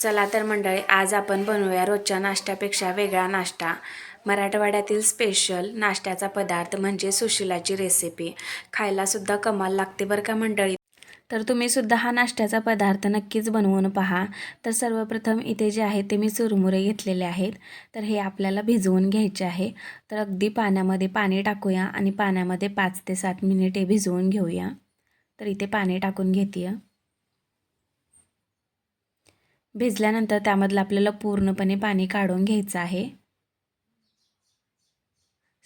चला तर मंडळी, आज आपण बनवूया रोजच्या नाश्त्यापेक्षा वेगळा नाश्ता. मराठवाड्यातील स्पेशल नाश्त्याचा पदार्थ म्हणजे सुशिलाची रेसिपी. खायलासुद्धा कमाल लागते बरं का मंडळी. तर तुम्हीसुद्धा हा नाश्त्याचा पदार्थ नक्कीच बनवून पहा. तर सर्वप्रथम इथे जे आहे ते मी चुरमुरे घेतलेले आहेत. तर हे आपल्याला भिजवून घ्यायचे आहे. तर अगदी पाण्यामध्ये पाणी टाकूया आणि पाण्यामध्ये 5 ते 7 मिनिटे भिजवून घेऊया. तर इथे पाणी टाकून घेते. भिजल्यानंतर त्यामधलं आपल्याला पूर्णपणे पाणी काढून घ्यायचं आहे.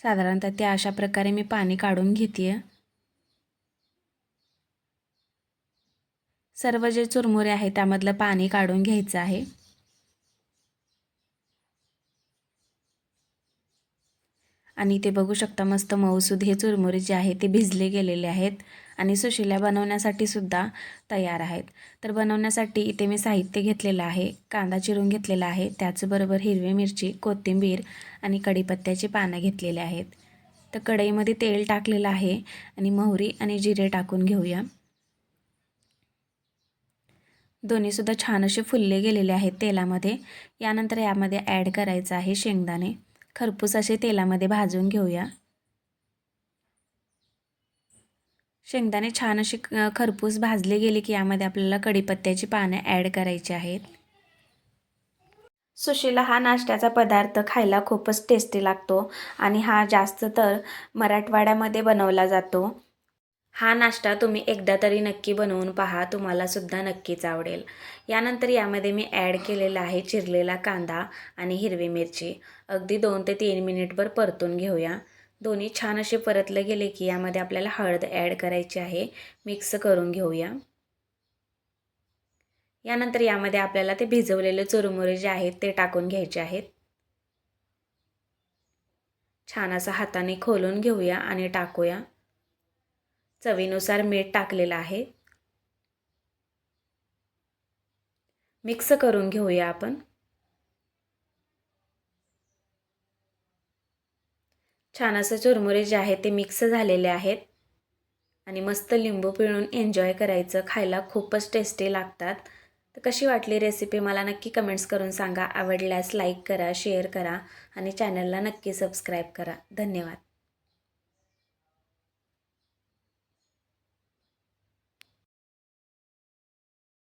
साधारणतः त्या अशा प्रकारे मी पाणी काढून घेते. सर्व जे चुरमुरे आहे त्यामधलं पाणी काढून घ्यायचं आहे. आणि ते बघू शकता मस्त मऊसूद हे चुरमुरे जे आहे ते भिजले गेलेले आहेत आणि सुशिल्या बनवण्यासाठी सुद्धा तयार आहेत. तर बनवण्यासाठी इथे मी साहित्य घेतलेलं आहे. कांदा चिरून घेतलेला आहे, त्याचबरोबर हिरवी मिरची, कोथिंबीर आणि कढीपत्त्याची पानं घेतलेले आहेत. तर कढईमध्ये तेल टाकलेलं आहे आणि मोहरी आणि जिरे टाकून घेऊया. दोन्हीसुद्धा छान असे फुलले गेलेले आहेत तेलामध्ये. यानंतर यामध्ये ॲड करायचं आहे शेंगदाणे. खरपूस असे तेलामध्ये भाजून घेऊया. शेंगदाणे छान असे खरपूस भाजले गेले की यामध्ये आपल्याला कढीपत्त्याची पाने ॲड करायची आहेत. सुशिला हा नाश्त्याचा पदार्थ खायला खूपच टेस्टी लागतो आणि हा जास्त तर मराठवाड्यामध्ये बनवला जातो. हा नाश्ता तुम्ही एकदा तरी नक्की बनवून पहा, तुम्हाला सुद्धा नक्कीच आवडेल. यानंतर यामध्ये मी ॲड केलेला आहे चिरलेला कांदा आणि हिरवी मिरची. अगदी 2 ते 3 मिनिटभर परतून घेऊया. दोन्ही छान असे परतले गेले की यामध्ये आपल्याला हळद ॲड करायची आहे. मिक्स करून घेऊया. यानंतर यामध्ये आपल्याला ते भिजवलेले चुरमुरे जे आहेत ते टाकून घ्यायचे आहेत. छान असं हाताने खोलून घेऊया आणि टाकूया. चवीनुसार मीठ टाकलेलं आहे. मिक्स करून घेऊया आपण. छान असं चुरमुरे जे आहेत ते मिक्स झालेले आहेत आणि मस्त लिंबू पिळून एन्जॉय करायचं. खायला खूपच टेस्टी लागतात. तर कशी वाटली रेसिपी मला नक्की कमेंट्स करून सांगा. आवडल्यास लाईक करा, शेअर करा आणि चॅनलला नक्की सबस्क्राईब करा. धन्यवाद.